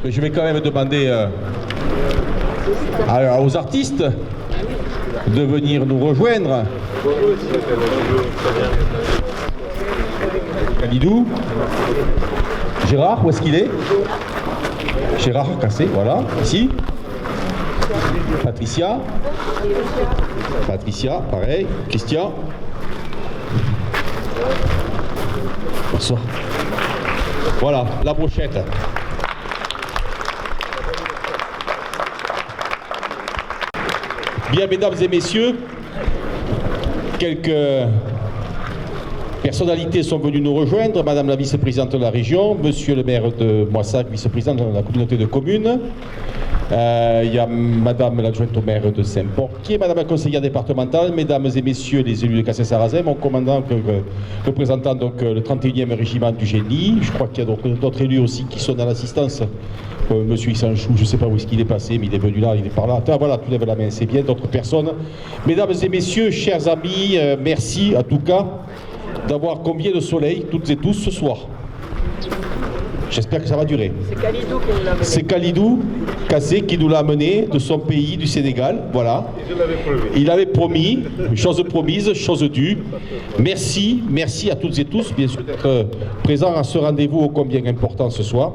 Je vais quand même demander aux artistes de venir nous rejoindre. Kalidou, Gérard, où est-ce qu'il est? Gérard Cassé, voilà, ici. Patricia, pareil. Christian. Bonsoir. Voilà, la brochette. Bien, mesdames et messieurs, quelques personnalités sont venues nous rejoindre. Madame la vice-présidente de la région, monsieur le maire de Moissac, vice-président de la communauté de communes. Il y a madame l'adjointe au maire de Saint-Porquier, madame la conseillère départementale, mesdames et messieurs les élus de Cassel-Sarrazin, mon commandant représentant donc le 31e régiment du génie. Je crois qu'il y a d'autres élus aussi qui sont dans l'assistance. Monsieur Issanchou, je ne sais pas où est-ce qu'il est passé, mais il est venu là, il est par là. Ah, voilà, tu lèves la main, c'est bien, d'autres personnes. Mesdames et messieurs, chers amis, merci en tout cas d'avoir combien de soleil, toutes et tous, ce soir. J'espère que ça va durer. C'est Kalidou qui nous l'a amené. C'est Kalidou Kassé qui nous l'a amené de son pays, du Sénégal. Voilà. Il avait promis, chose promise, chose due. Merci, merci à toutes et tous, bien sûr, d'être présents à ce rendez-vous ô combien important ce soir,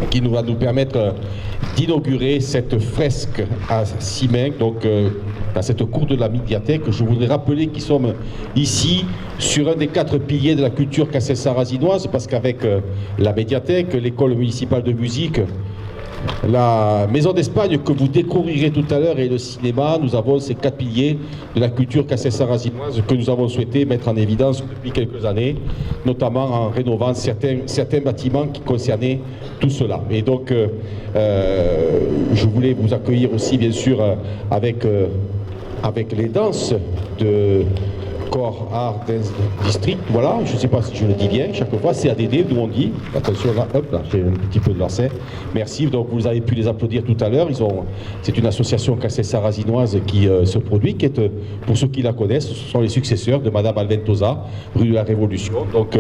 qui va nous permettre d'inaugurer cette fresque à 6 mains, donc dans cette cour de la médiathèque. Je voudrais rappeler qu'ils sommes ici sur un des 4 piliers de la culture cassel-sarrazinoise, parce qu'avec la médiathèque, l'école municipale de musique, la maison d'Espagne que vous découvrirez tout à l'heure et le cinéma, nous avons ces 4 piliers de la culture cassel-sarrazinoise que nous avons souhaité mettre en évidence depuis quelques années, notamment en rénovant certains bâtiments qui concernaient tout cela. Et donc, je voulais vous accueillir aussi, bien sûr, avec les danses Corps Art Dance District, voilà, je ne sais pas si je le dis bien, chaque fois, c'est ADD, d'où on dit, attention là, hop, là, j'ai un petit peu de larcin, merci, donc vous avez pu les applaudir tout à l'heure, c'est une association cassel-sarrazinoise qui se produit, qui est, pour ceux qui la connaissent, ce sont les successeurs de Madame Alventosa, rue de la Révolution, donc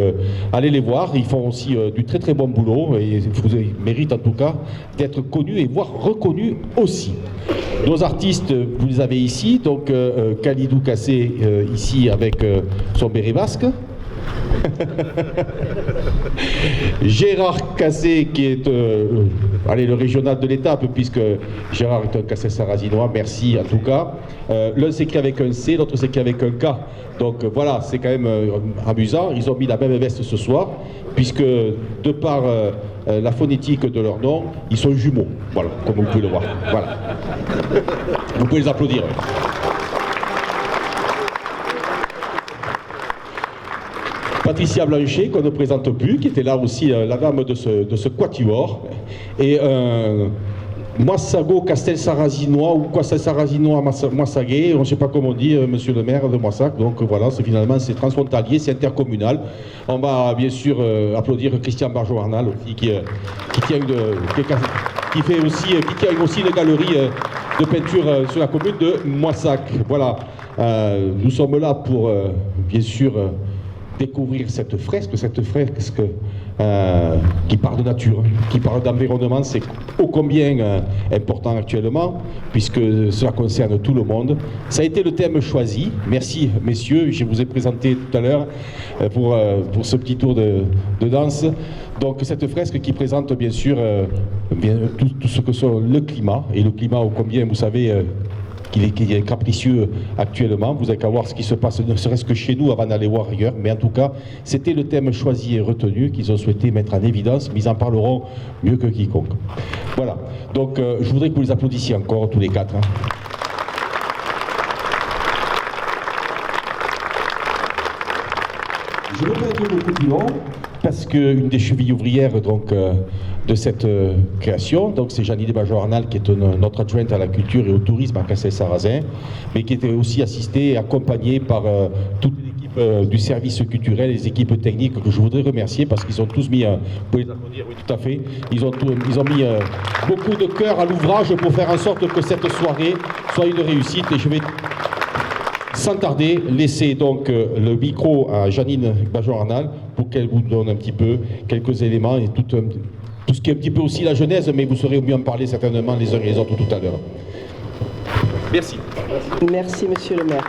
allez les voir, ils font aussi du très très bon boulot, et ils méritent en tout cas d'être connus et voire reconnus aussi. Nos artistes, vous les avez ici, donc Khalidou Kassé ici avec son béret basque. Gérard Kassé qui est le régional de l'étape, puisque Gérard est un Cassel-Sarrazinois, merci en tout cas. L'un s'écrit avec un C, l'autre s'écrit avec un K. Donc voilà, c'est quand même amusant. Ils ont mis la même veste ce soir, puisque de par la phonétique de leur nom, ils sont jumeaux. Voilà, comme vous pouvez le voir. Voilà. Vous pouvez les applaudir. Patricia Blanchet, qu'on ne présente plus, qui était là aussi, la dame de ce quatuor. Et Moissago Castel-Sarrazinois ou Castel-Sarrazinois Moissaguet, on ne sait pas comment on dit, monsieur le maire de Moissac. Donc voilà, c'est transfrontalier, c'est intercommunal. On va bien sûr applaudir Christian Barjo-Arnal aussi, qui tient aussi une galerie de peinture sur la commune de Moissac. Voilà, nous sommes là pour bien sûr découvrir cette fresque qui parle de nature, qui parle d'environnement. C'est ô combien important actuellement, puisque cela concerne tout le monde. Ça a été le thème choisi. Merci messieurs, je vous ai présenté tout à l'heure pour ce petit tour de danse. Donc cette fresque qui présente bien sûr tout ce que sont le climat, et le climat ô combien vous savez qu'il est capricieux actuellement. Vous n'avez qu'à voir ce qui se passe, ne serait-ce que chez nous, avant d'aller voir ailleurs. Mais en tout cas, c'était le thème choisi et retenu qu'ils ont souhaité mettre en évidence, mais ils en parleront mieux que quiconque. Voilà. Donc, je voudrais que vous les applaudissiez encore, tous les quatre. Hein. Je ne vais pas être beaucoup plus long, parce qu'une des chevilles ouvrières donc, de cette création, donc c'est Janine Bajo-Arnal qui est notre adjointe à la culture et au tourisme à Cassel-Sarrazin, mais qui était aussi assistée et accompagnée par toute l'équipe du service culturel et les équipes techniques que je voudrais remercier parce qu'ils ont tous mis, vous pouvez les applaudir, oui tout à fait, ils ont mis beaucoup de cœur à l'ouvrage pour faire en sorte que cette soirée soit une réussite, et je vais sans tarder laisser donc le micro à Janine Bajo-Arnal pour qu'elle vous donne un petit peu quelques éléments et tout ce qui est un petit peu aussi la genèse, mais vous saurez mieux en parler certainement les uns et les autres tout à l'heure. Merci. Merci monsieur le maire.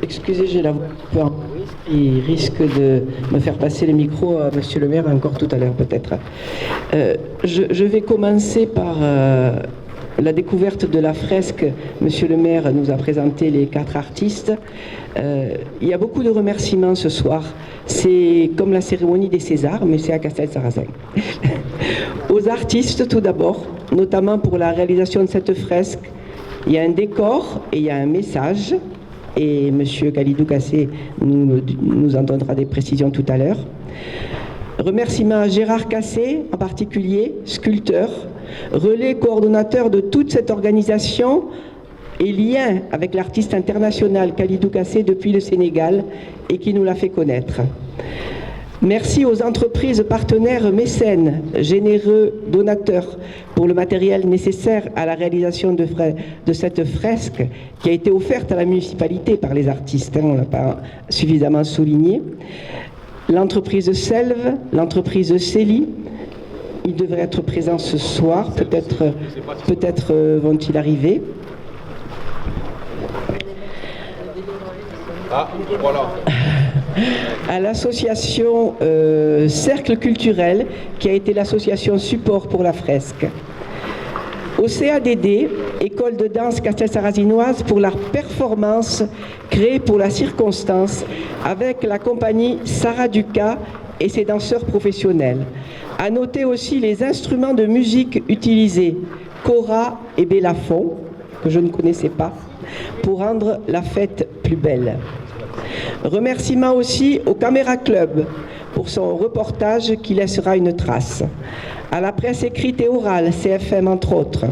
Excusez, j'ai la voix un peu en bruit, qui risque de me faire passer le micro à monsieur le maire encore tout à l'heure peut-être. Je vais commencer par la découverte de la fresque. Monsieur le maire nous a présenté les 4 artistes. Il y a beaucoup de remerciements ce soir. C'est comme la cérémonie des Césars, mais c'est à Cassel-Sarrazin. Aux artistes tout d'abord, notamment pour la réalisation de cette fresque. Il y a un décor et il y a un message. Et M. Khalidou Kassé nous en donnera des précisions tout à l'heure. Remerciements à Gérard Kassé, en particulier, sculpteur, relais coordonnateur de toute cette organisation et lien avec l'artiste international Khalidou Kassé depuis le Sénégal et qui nous l'a fait connaître. Merci aux entreprises partenaires mécènes, généreux donateurs pour le matériel nécessaire à la réalisation de cette fresque qui a été offerte à la municipalité par les artistes, on ne l'a pas suffisamment souligné. L'entreprise Selve, l'entreprise Célie, ils devraient être présents ce soir, peut-être vont-ils arriver. Ah, voilà. À l'association Cercle Culturel, qui a été l'association support pour la fresque. Au CADD, École de danse Cassel-Sarrazinoise, pour la performance créée pour la circonstance avec la compagnie Sarah Ducas et ses danseurs professionnels. À noter aussi les instruments de musique utilisés, Cora et Bélafon, que je ne connaissais pas, pour rendre la fête plus belle. Remerciements aussi au Caméra Club pour son reportage qui laissera une trace. À la presse écrite et orale, CFM entre autres.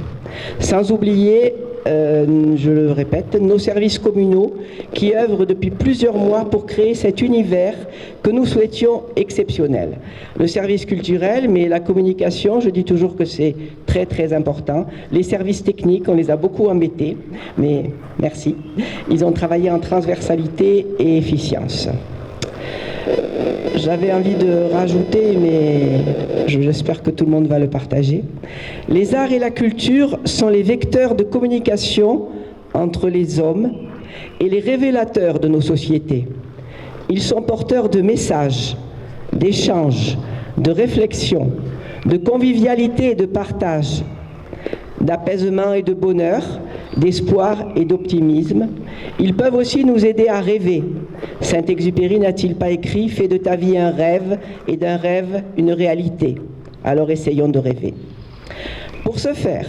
Sans oublier, je le répète, nos services communaux qui œuvrent depuis plusieurs mois pour créer cet univers que nous souhaitions exceptionnel. Le service culturel, mais la communication, je dis toujours que c'est très très important. Les services techniques, on les a beaucoup embêtés, mais merci. Ils ont travaillé en transversalité et efficience. J'avais envie de rajouter, mais j'espère que tout le monde va le partager. Les arts et la culture sont les vecteurs de communication entre les hommes et les révélateurs de nos sociétés. Ils sont porteurs de messages, d'échanges, de réflexion, de convivialité et de partage, d'apaisement et de bonheur, d'espoir et d'optimisme. Ils peuvent aussi nous aider à rêver. Saint-Exupéry n'a-t-il pas écrit « Fais de ta vie un rêve et d'un rêve une réalité ». Alors essayons de rêver. Pour ce faire,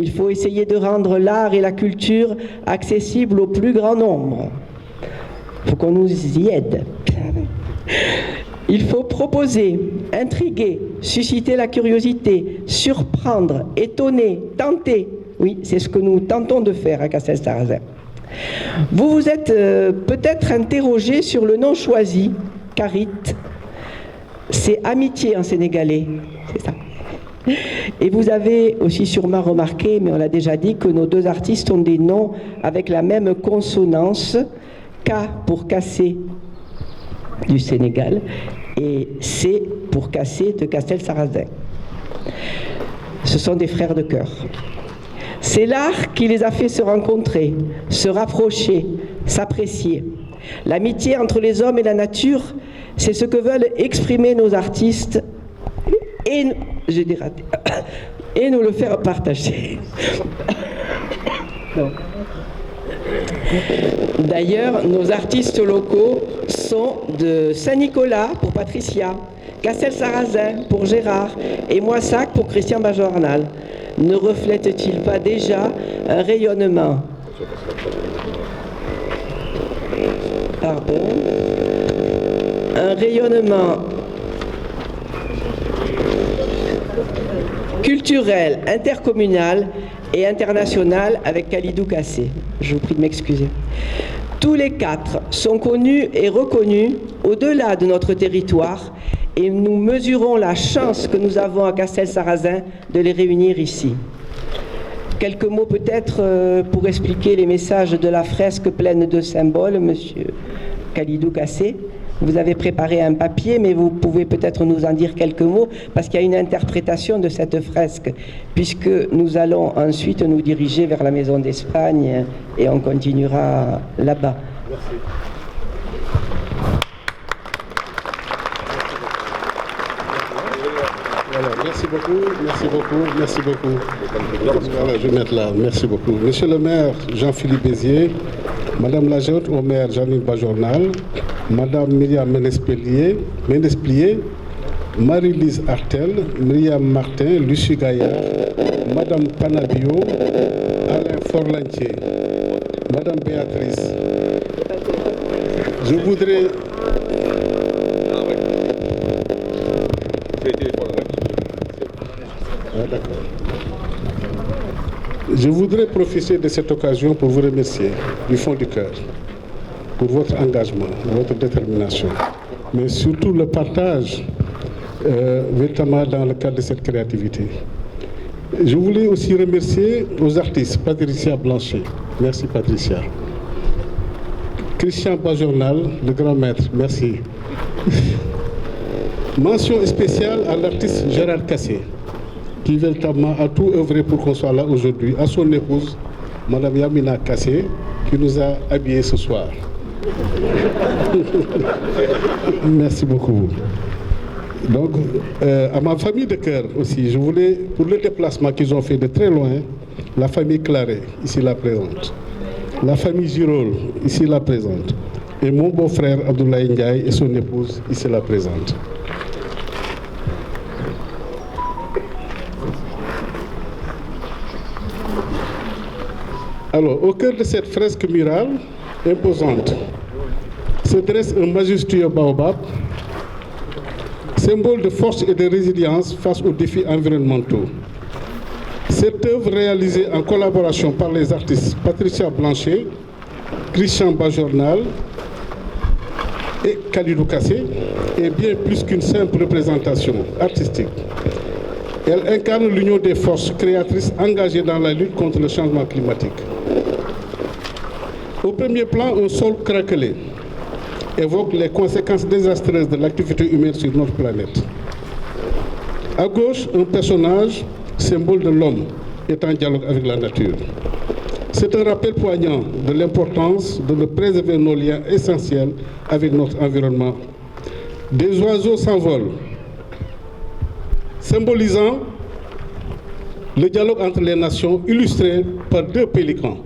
il faut essayer de rendre l'art et la culture accessibles au plus grand nombre. Il faut qu'on nous y aide. Il faut proposer, intriguer, susciter la curiosité, surprendre, étonner, tenter. Oui, c'est ce que nous tentons de faire à Castelsarrasin. Vous vous êtes peut-être interrogé sur le nom choisi, Carit. C'est amitié en sénégalais, c'est ça. Et vous avez aussi sûrement remarqué, mais on l'a déjà dit, que nos deux artistes ont des noms avec la même consonance, K pour casser du Sénégal et C pour casser de Castelsarrasin. Ce sont des frères de cœur. C'est l'art qui les a fait se rencontrer, se rapprocher, s'apprécier. L'amitié entre les hommes et la nature, c'est ce que veulent exprimer nos artistes et nous le faire partager. D'ailleurs, nos artistes locaux sont de Saint-Nicolas pour Patricia, Castelsarrasin pour Gérard et Moissac pour Christian Bajornal. Ne reflète-t-il pas déjà un rayonnement un rayonnement culturel, intercommunal et international avec Khalidou Kassé. Je vous prie de m'excuser. Tous les quatre sont connus et reconnus au-delà de notre territoire et nous mesurons la chance que nous avons à Castelsarrasin de les réunir ici. Quelques mots peut-être pour expliquer les messages de la fresque pleine de symboles, monsieur Khalidou Kassé. Vous avez préparé un papier, mais vous pouvez peut-être nous en dire quelques mots, parce qu'il y a une interprétation de cette fresque, puisque nous allons ensuite nous diriger vers la Maison d'Espagne et on continuera là-bas. Merci. Voilà, merci beaucoup, merci beaucoup, merci beaucoup. Voilà, je vais mettre là, merci beaucoup. Monsieur le maire Jean-Philippe Bézier, Madame l'adjointe au maire Jeanine Bajornal, Madame Myriam Ménesplier, Marie-Lise Artel, Myriam Martin, Lucie Gaillard, Madame Panabio, Alain Forlantier, Madame Béatrice. Je voudrais... Je voudrais profiter de cette occasion pour vous remercier du fond du cœur pour votre engagement, votre détermination, mais surtout le partage véritablement dans le cadre de cette créativité. Je voulais aussi remercier aux artistes, Patricia Blanchet, merci Patricia. Christian Bajornal, le grand maître, merci. Mention spéciale à l'artiste Gérard Kassé, qui véritablement a tout œuvré pour qu'on soit là aujourd'hui, à son épouse, Madame Yamina Kassé, qui nous a habillés ce soir. Merci beaucoup. Donc, à ma famille de cœur aussi, je voulais, pour le déplacement qu'ils ont fait de très loin, la famille Claret, ici la présente, la famille Girol, ici la présente, et mon beau-frère Abdoulaye Ndiaye et son épouse, ici la présente. Alors, au cœur de cette fresque murale imposante se dresse un majestueux baobab symbole de force et de résilience face aux défis environnementaux. Cette œuvre réalisée en collaboration par les artistes Patricia Blanchet, Christian Bajornal et Khalidou Kassé est bien plus qu'une simple représentation artistique. Elle incarne l'union des forces créatrices engagées dans la lutte contre le changement climatique. Au premier plan, un sol craquelé évoque les conséquences désastreuses de l'activité humaine sur notre planète. À gauche, un personnage, symbole de l'homme, est en dialogue avec la nature. C'est un rappel poignant de l'importance de préserver nos liens essentiels avec notre environnement. Des oiseaux s'envolent, symbolisant le dialogue entre les nations illustré par deux pélicans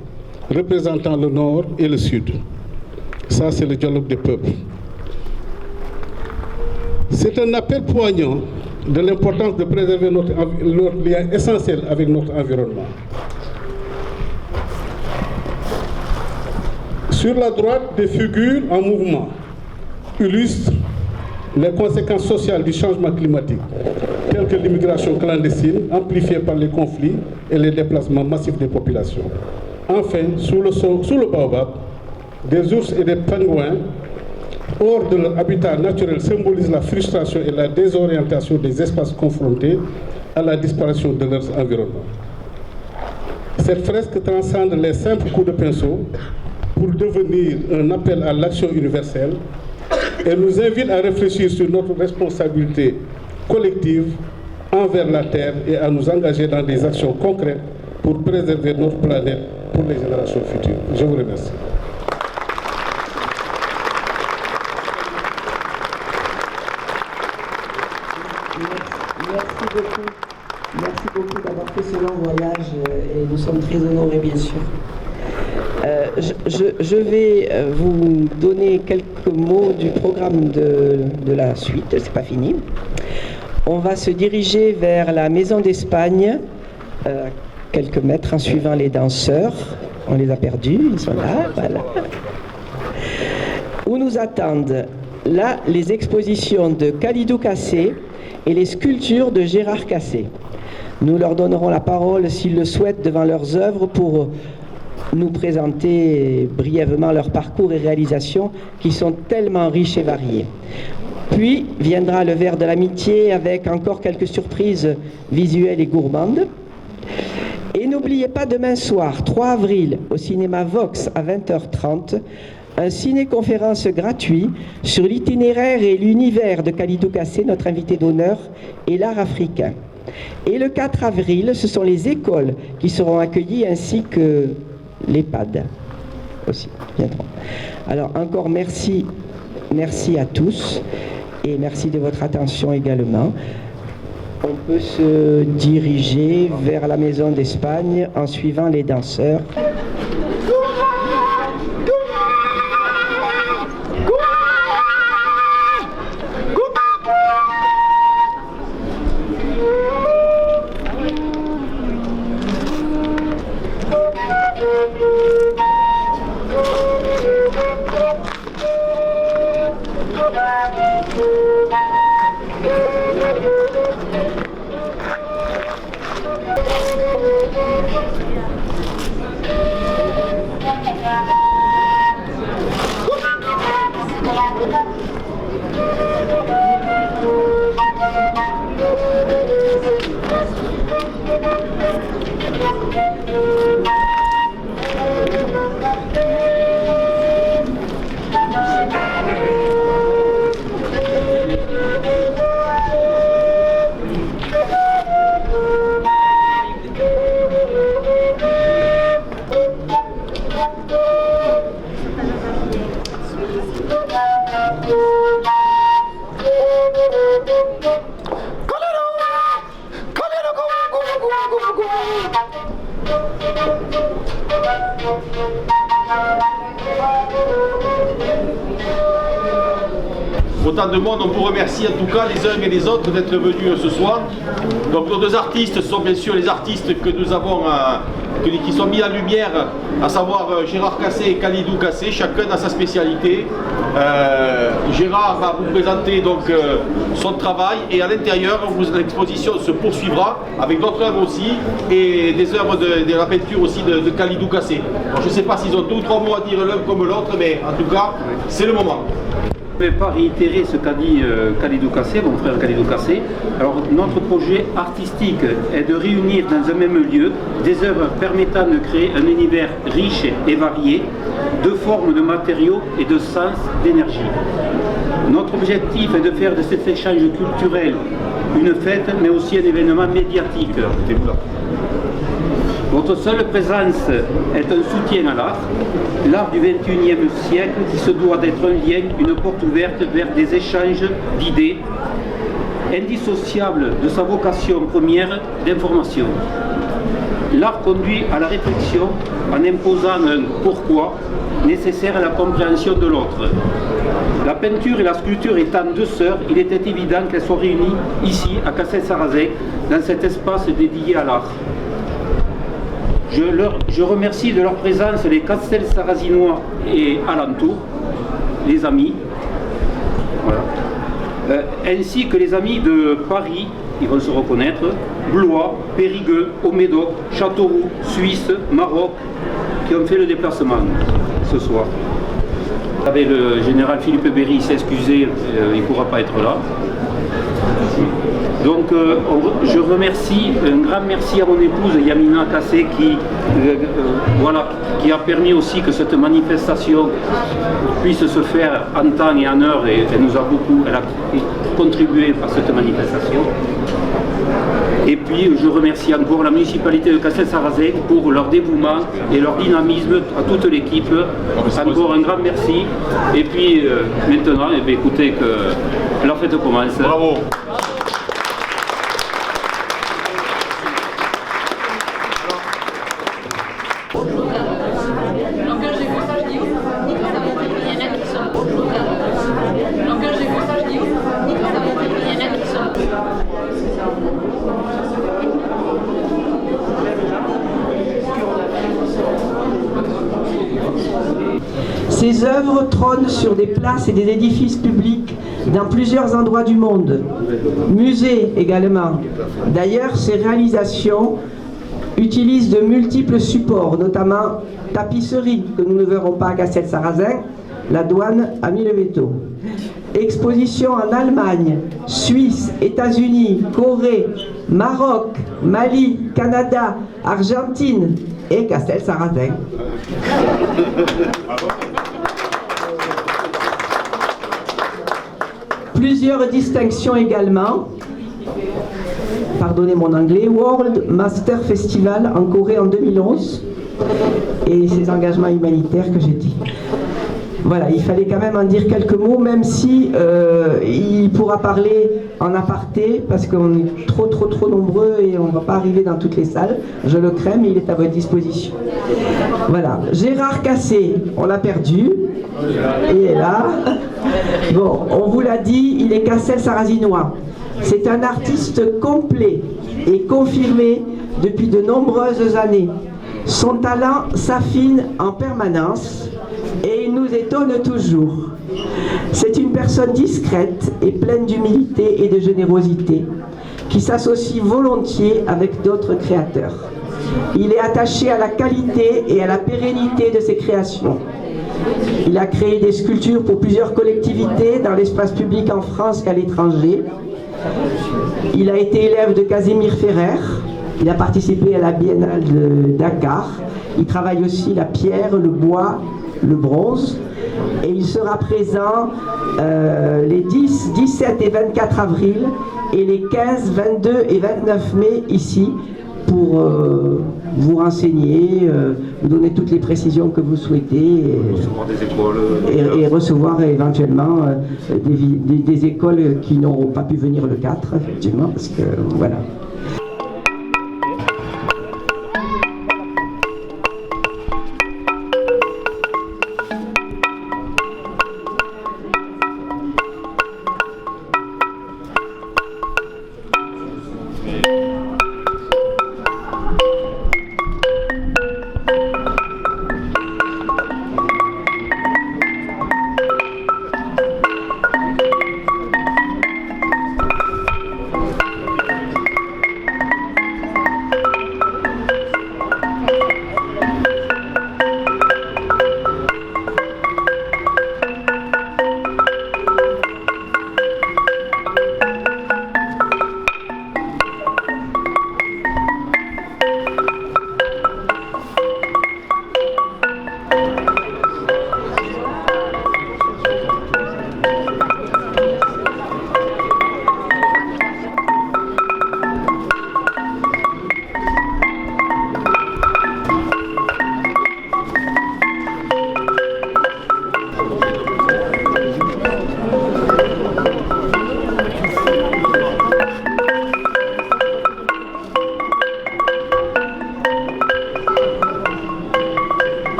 représentant le nord et le sud. Ça, c'est le dialogue des peuples. C'est un appel poignant de l'importance de préserver notre lien essentiel avec notre environnement. Sur la droite, des figures en mouvement illustrent les conséquences sociales du changement climatique, telles que l'immigration clandestine, amplifiée par les conflits et les déplacements massifs des populations. Enfin, sous le baobab, des ours et des pingouins, hors de leur habitat naturel, symbolisent la frustration et la désorientation des espaces confrontés à la disparition de leurs environnements. Cette fresque transcende les simples coups de pinceau pour devenir un appel à l'action universelle et nous invite à réfléchir sur notre responsabilité collective envers la Terre et à nous engager dans des actions concrètes pour préserver notre planète pour les générations futures. Je vous remercie. Merci beaucoup d'avoir fait ce long voyage et nous sommes très honorés, bien sûr. Je vais vous donner quelques mots du programme de la suite, c'est pas fini. On va se diriger vers la Maison d'Espagne, quelques mètres en suivant les danseurs. On les a perdus, ils sont là, voilà. Où nous attendent là les expositions de Khalidou Kassé et les sculptures de Gérard Cassé. Nous leur donnerons la parole s'ils le souhaitent devant leurs œuvres pour nous présenter brièvement leur parcours et réalisations qui sont tellement riches et variés. Puis viendra le verre de l'amitié avec encore quelques surprises visuelles et gourmandes. Et n'oubliez pas demain soir, 3 avril, au cinéma Vox à 20h30, un ciné-conférence gratuit sur l'itinéraire et l'univers de Khalidou Kassé, notre invité d'honneur, et l'art africain. Et le 4 avril, ce sont les écoles qui seront accueillies ainsi que l'EHPAD aussi viendront. Alors encore merci à tous et merci de votre attention également. On peut se diriger vers la Maison d'Espagne en suivant les danseurs. autant de monde. On vous remercie en tout cas les uns et les autres d'être venus ce soir. Donc nos deux artistes sont bien sûr les artistes que nous avons, qui sont mis en lumière, à savoir Gérard Cassé et Khalidou Cassé, chacun dans sa spécialité. Gérard va vous présenter donc son travail, et à l'intérieur l'exposition se poursuivra avec d'autres œuvres aussi et des œuvres de la peinture aussi de Khalidou Cassé. Alors, je ne sais pas s'ils ont 2 ou 3 mots à dire l'un comme l'autre, mais en tout cas c'est le moment. Je ne vais pas réitérer ce qu'a dit Khalidou Cassé, mon frère Khalidou Cassé. Alors notre projet artistique est de réunir dans un même lieu des œuvres permettant de créer un univers riche et varié, de formes, de matériaux et de sens, d'énergie. Notre objectif est de faire de cet échange culturel une fête, mais aussi un événement médiatique. Votre seule présence est un soutien à l'art du XXIe siècle qui se doit d'être un lien, une porte ouverte vers des échanges d'idées, indissociables de sa vocation première d'information. L'art conduit à la réflexion en imposant un pourquoi nécessaire à la compréhension de l'autre. La peinture et la sculpture étant 2 sœurs, il était évident qu'elles soient réunies ici, à Castel-Sarrazin, dans cet espace dédié à l'art. Je remercie de leur présence les Castel-Sarrazinois et alentours, les amis, voilà. Ainsi que les amis de Paris, ils vont se reconnaître, Blois, Périgueux, Haut-Médoc, Châteauroux, Suisse, Maroc, qui ont fait le déplacement ce soir. Avec le général Philippe Berry s'est excusé, il ne pourra pas être là. Donc je remercie, un grand merci à mon épouse Yamina Cassé qui a permis aussi que cette manifestation puisse se faire en temps et en heure, et elle a contribué à cette manifestation. Et puis je remercie encore la municipalité de Castel-Sarrazin pour leur dévouement et leur dynamisme, à toute l'équipe. Encore un grand merci. Et puis maintenant, écoutez que la fête commence. Bravo. Ces œuvres trônent sur des places et des édifices publics dans plusieurs endroits du monde, musées également. D'ailleurs, ces réalisations utilisent de multiples supports, notamment tapisserie, que nous ne verrons pas à Castel-Sarrazin, la douane a mis le veto. Exposition en Allemagne, Suisse, États-Unis, Corée, Maroc, Mali, Canada, Argentine et Castel-Sarrazin. Plusieurs distinctions également. Pardonnez mon anglais. World Master Festival en Corée en 2011 et ses engagements humanitaires que j'ai dit. Voilà, il fallait quand même en dire quelques mots, même si il pourra parler en aparté, parce qu'on est trop nombreux et on ne va pas arriver dans toutes les salles. Je le crains, mais il est à votre disposition. Voilà, Gérard Cassé, on l'a perdu. Il est là. Bon, on vous l'a dit, il est Castel-Sarrazinois. C'est un artiste complet et confirmé depuis de nombreuses années. Son talent s'affine en permanence et il nous étonne toujours. C'est une personne discrète et pleine d'humilité et de générosité qui s'associe volontiers avec d'autres créateurs. Il est attaché à la qualité et à la pérennité de ses créations. Il a créé des sculptures pour plusieurs collectivités dans l'espace public en France qu'à l'étranger. Il a été élève de Casimir Ferrer. Il a participé à la Biennale de Dakar. Il travaille aussi la pierre, le bois, le bronze. Et il sera présent les 10, 17 et 24 avril et les 15, 22 et 29 mai ici pour vous renseigner, vous donner toutes les précisions que vous souhaitez et recevoir éventuellement des écoles qui n'auront pas pu venir le 4, effectivement, parce que voilà.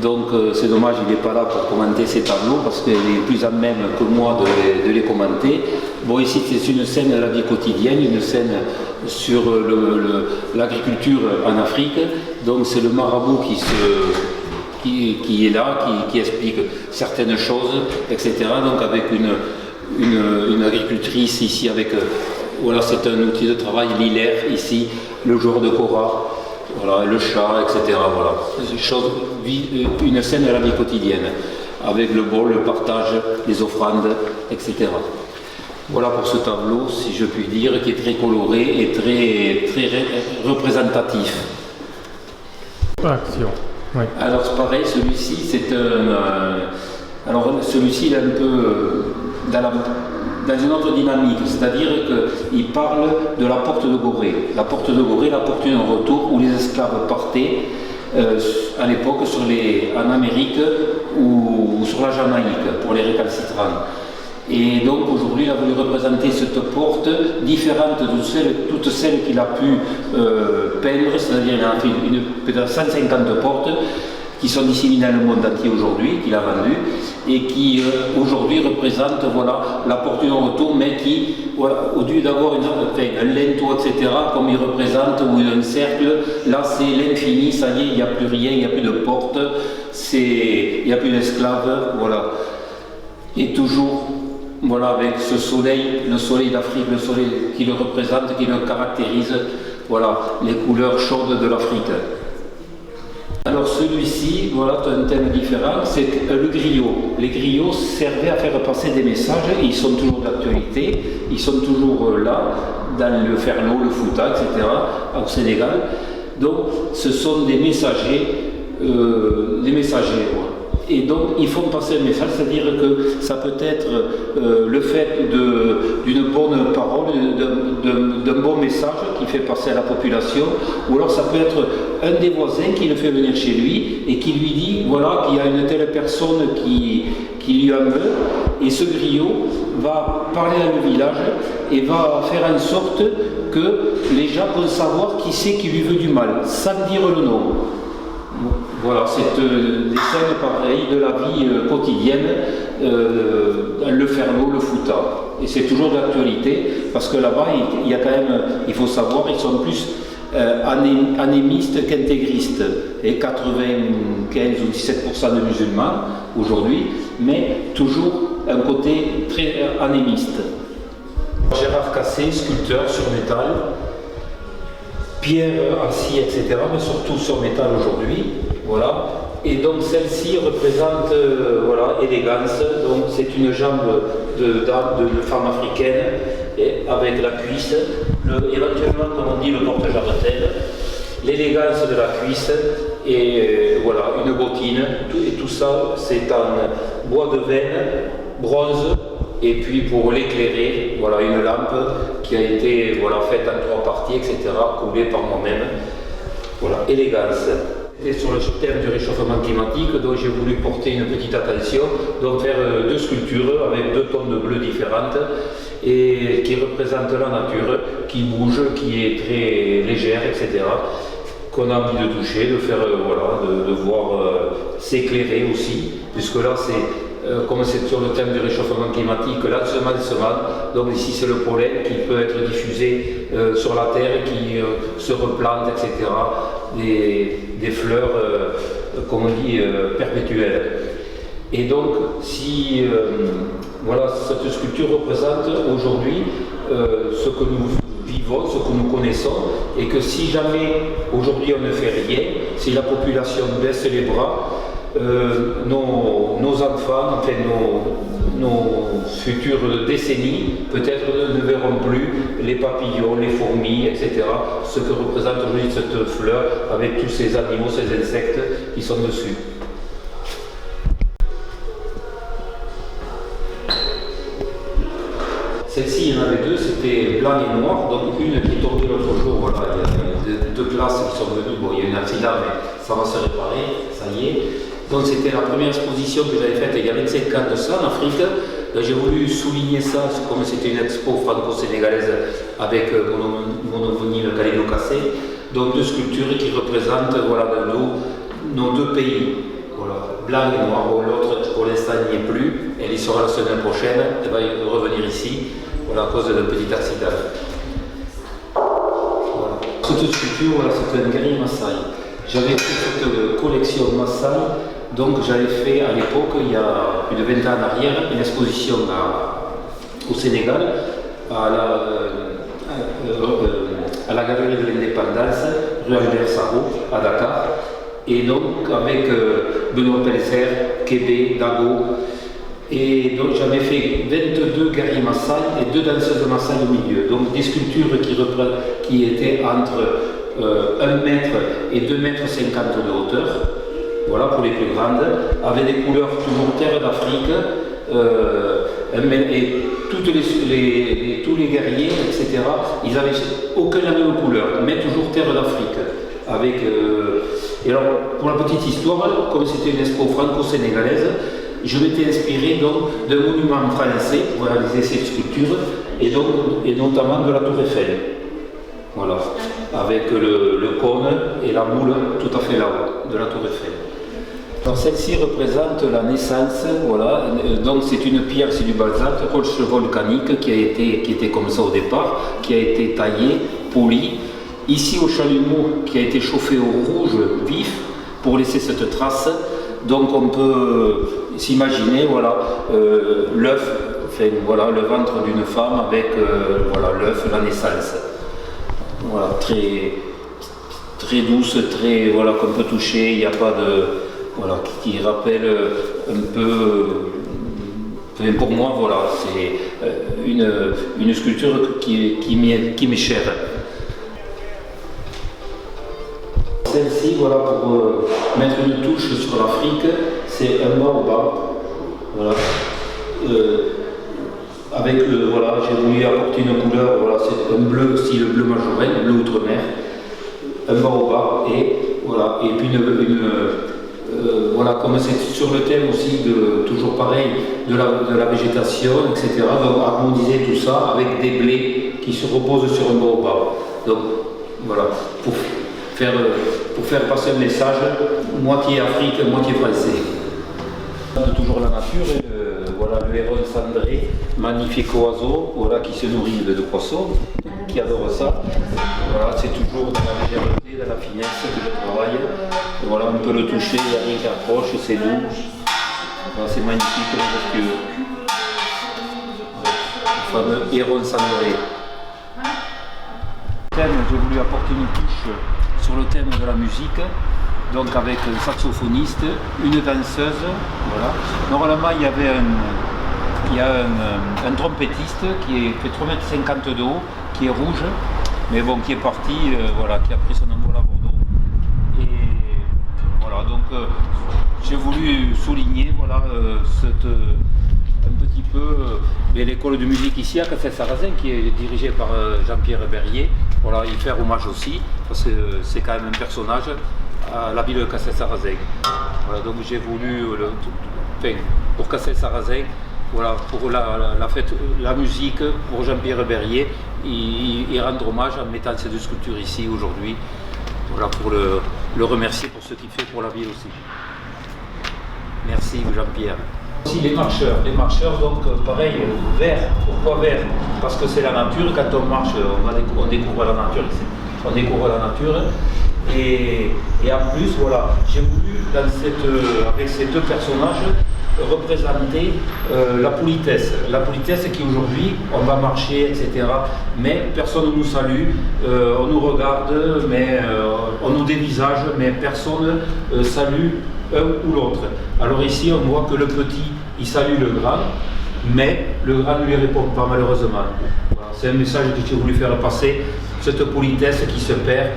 Donc c'est dommage, il n'est pas là pour commenter ces tableaux parce qu'il est plus à même que moi de les commenter. Bon, ici c'est une scène de la vie quotidienne, une scène sur l'agriculture en Afrique. Donc c'est le marabout qui est là, qui explique certaines choses, etc. Donc avec une agricultrice ici avec, voilà, c'est un outil de travail lilaire ici, le joueur de kora, voilà, le chat, etc. Voilà, une scène de la vie quotidienne, avec le bol, le partage, les offrandes, etc. Voilà pour ce tableau, si je puis dire, qui est très coloré et très représentatif. Action. Oui. Alors c'est pareil, celui-ci c'est alors celui-ci il est un peu dans une autre dynamique, c'est-à-dire qu'il parle de la porte de Gorée. La porte de Gorée, la porte d'un retour où les esclaves partaient à l'époque en Amérique ou sur la Jamaïque pour les récalcitrants. Et donc aujourd'hui il a voulu représenter cette porte différente de toutes celles qu'il a pu peindre, c'est-à-dire il a fait peut-être 150 portes qui sont disséminées dans le monde entier aujourd'hui, qu'il a vendues, et qui aujourd'hui représentent, voilà, la porte d'un retour, mais qui, voilà, au lieu d'avoir un linteau, etc., comme il représente, ou un cercle, là c'est l'infini, ça y est, il n'y a plus rien, il n'y a plus de porte, il n'y a plus d'esclaves, voilà. Et toujours, voilà, avec ce soleil, le soleil d'Afrique, le soleil qui le représente, qui le caractérise, voilà, les couleurs chaudes de l'Afrique. Alors celui-ci, voilà, un thème différent, c'est le griot. Les griots servaient à faire passer des messages, et ils sont toujours d'actualité, ils sont toujours là, dans le Ferlo, le Fouta, etc., au Sénégal. Donc ce sont des messagers, voilà. Et donc ils font passer un message, c'est-à-dire que ça peut être le fait d'une bonne parole, d'un bon message qui fait passer à la population, ou alors ça peut être un des voisins qui le fait venir chez lui et qui lui dit, voilà, qu'il y a une telle personne qui lui en veut, et ce griot va parler dans le village et va faire en sorte que les gens vont savoir qui c'est qui lui veut du mal, sans dire le nom. Voilà, c'est des scènes pareilles de la vie quotidienne, le Ferlo, le Fouta. Et c'est toujours d'actualité, parce que là-bas, il y a quand même, il faut savoir, ils sont plus anémistes qu'intégristes. Et 95 ou 17% de musulmans aujourd'hui, mais toujours un côté très anémiste. Gérard Cassé, sculpteur sur métal, pierre, acier, etc., mais surtout sur métal aujourd'hui. Voilà. Et donc celle-ci représente voilà, élégance, donc c'est une jambe de femme africaine et avec la cuisse, éventuellement comme on dit le porte-jarretelle, l'élégance de la cuisse et voilà, une bottine, et tout ça c'est en bois de veine, bronze, et puis pour l'éclairer, voilà, une lampe qui a été, voilà, faite en 3 parties, etc., coulée par moi-même. Voilà, élégance. Et sur le thème du réchauffement climatique, donc j'ai voulu porter une petite attention, donc faire 2 sculptures avec 2 tons de bleu différentes et qui représentent la nature, qui bouge, qui est très légère, etc. Qu'on a envie de toucher, de faire, voilà, de voir s'éclairer aussi, puisque là c'est comme c'est sur le thème du réchauffement climatique, l'ensemencement, donc ici c'est le pollen qui peut être diffusé sur la terre, qui se replante, etc. Des fleurs, comme on dit, perpétuelles. Et donc, si voilà, cette sculpture représente aujourd'hui ce que nous vivons, ce que nous connaissons, et que si jamais aujourd'hui on ne fait rien, si la population baisse les bras, nos enfants, enfin nos futures décennies, peut-être ne verront plus les papillons, les fourmis, etc. Ce que représente aujourd'hui cette fleur avec tous ces animaux, ces insectes qui sont dessus. Celle-ci, il y en avait 2, c'était blanc et noir, donc une qui est tombée l'autre jour, voilà, il y a 2 classes qui sont venues, bon il y a eu un accident mais ça va se réparer, ça y est. Donc c'était la première exposition que j'avais faite il y a 25 ans de ça en Afrique. J'ai voulu souligner ça, comme c'était une expo franco-sénégalaise avec mon homonyme Khalidou Kassé. Donc 2 sculptures qui représentent, voilà, nos 2 pays. Voilà. blanc et noir. Bon, l'autre, pour l'instant, il n'y est plus. Elle y sera la semaine prochaine. Elle va revenir ici, voilà, à cause d'un petit accident. Voilà. Cette sculpture, voilà, c'est un guerrier Maasai. J'avais fait cette collection Maasai, donc j'avais fait à l'époque, il y a plus de 20 ans en arrière, une exposition au Sénégal, à la Galerie de l'Indépendance, rue Albert Sarraut, à Dakar. Et donc avec Benoît Pellicer, Kébé, Dago. Et donc j'avais fait 22 guerriers Maasai et 2 danseuses Maasai au milieu. Donc des sculptures qui étaient entre 1 mètre et 2,50 mètres de hauteur. Voilà pour les plus grandes, avec des couleurs toujours terre d'Afrique. Et tous les guerriers, etc., ils n'avaient aucune la même couleur, mais toujours terre d'Afrique. Et alors, pour la petite histoire, comme c'était une expo franco-sénégalaise, je m'étais inspiré donc d'un monument français pour réaliser cette sculpture, et notamment de la Tour Eiffel. Voilà, avec le cône et la moule tout à fait là-haut, de la Tour Eiffel. Alors celle-ci représente la naissance, voilà, donc c'est une pierre, c'est du basalte, roche volcanique qui était comme ça au départ, qui a été taillée, polie. Ici au chalumeau qui a été chauffé au rouge vif pour laisser cette trace. Donc on peut s'imaginer, voilà, l'œuf, enfin, voilà, le ventre d'une femme avec voilà, l'œuf, la naissance. Voilà, très douce, très, voilà, qu'on peut toucher, il n'y a pas de... Voilà, qui rappelle un peu, enfin, pour moi, voilà, c'est une sculpture qui m'est chère. Celle-ci, voilà, pour mettre une touche sur l'Afrique, c'est un baobab. Voilà. Avec voilà, j'ai voulu apporter une couleur, voilà, c'est un bleu, style bleu majorel, bleu outre-mer, un baobab et voilà, et puis voilà, comme c'est sur le thème aussi toujours pareil, de la végétation, etc. Donc harmoniser tout ça avec des blés qui se reposent sur un baobab. Donc voilà, pour faire passer un message, moitié Afrique, moitié français. Toujours la nature, voilà le héron cendré, magnifique oiseau, voilà, qui se nourrit de poissons, qui adore ça. Voilà, c'est toujours dans la légèreté, dans la finesse que je travaille. Et voilà, on peut le toucher, il n'y a rien qui approche, c'est doux. Voilà, c'est magnifique, majestueux. Le fameux héron cendré. J'ai voulu apporter une touche sur le thème de la musique, donc avec un saxophoniste, une danseuse, voilà. Normalement il y a un trompettiste qui fait 3,50 m de haut, qui est rouge, mais bon, qui est parti, voilà, qui a pris son envol à Bordeaux. Et voilà, donc j'ai voulu souligner, voilà, un petit peu l'école de musique ici à Cassel-Sarrazin, qui est dirigée par Jean-Pierre Berrier. Voilà, y faire hommage aussi, parce que c'est quand même un personnage à la ville de Cassel-Sarrazin. Voilà, donc j'ai voulu, pour Cassel-Sarrazin, voilà, pour la fête, la musique, pour Jean-Pierre Berrier, y rendre hommage en mettant ces 2 sculptures ici aujourd'hui, voilà, pour le remercier pour ce qu'il fait pour la ville aussi. Merci Jean-Pierre. Aussi les marcheurs donc pareil, vert. Pourquoi vert? Parce que c'est la nature, quand on marche, on découvre la nature, et en plus, voilà, j'ai voulu, avec ces 2 personnages, représenter la politesse. La politesse qui aujourd'hui, on va marcher, etc. Mais personne ne nous salue, on nous regarde, mais on nous dévisage, mais personne ne salue un ou l'autre. Alors ici, on voit que le petit, il salue le grand, mais le grand ne lui répond pas, malheureusement. Voilà, c'est un message que j'ai voulu faire passer, cette politesse qui se perd,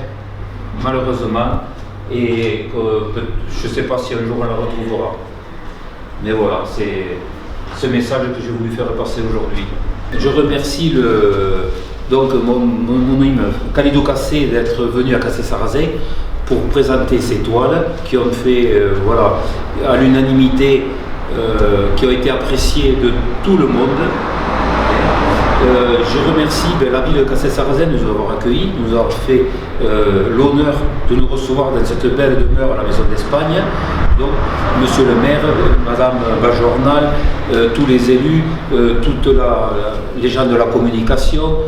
malheureusement, et je ne sais pas si un jour on la retrouvera. Mais voilà, c'est ce message que j'ai voulu faire passer aujourd'hui. Je remercie donc mon immeuble, Kalido Cassé, d'être venu à Cassel-Sarrazin pour présenter ces toiles qui ont fait, voilà, à l'unanimité, qui ont été appréciées de tout le monde. Je remercie la ville de Cassel-Sarrazin de nous avoir accueillis, de nous avoir fait l'honneur de nous recevoir dans cette belle demeure à la Maison d'Espagne. Donc, monsieur le maire, madame Bajornal, tous les élus, les gens de la communication,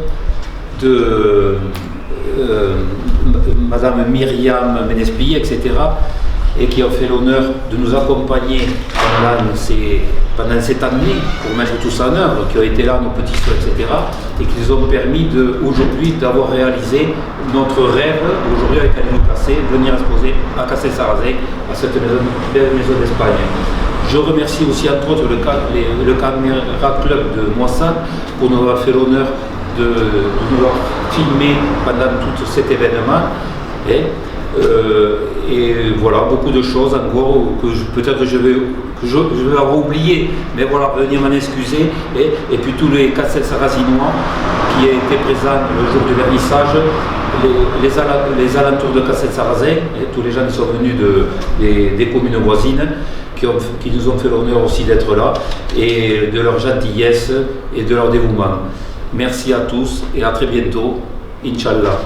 madame Myriam Ménespillet, etc., et qui ont fait l'honneur de nous accompagner pendant cette année pour mettre tout ça en œuvre, qui ont été là, nos petits soeurs, etc., et qui nous ont permis aujourd'hui d'avoir réalisé notre rêve, aujourd'hui avec Aline Placé, venir exposer à Cassel-Sarrazin, à cette belle maison d'Espagne. Je remercie aussi entre autres le Caméra Club de Moissane pour nous avoir fait l'honneur de nous avoir filmé pendant tout cet événement. Et voilà, beaucoup de choses encore que peut-être je vais avoir oublié, mais voilà, venir m'en excuser. Et puis tous les Cassel-Sarrazinois qui étaient présents le jour du vernissage, les alentours de Cassel-Sarrazin, tous les gens qui sont venus des communes voisines, qui nous ont fait l'honneur aussi d'être là, et de leur gentillesse et de leur dévouement. Merci à tous et à très bientôt, Inch'Allah.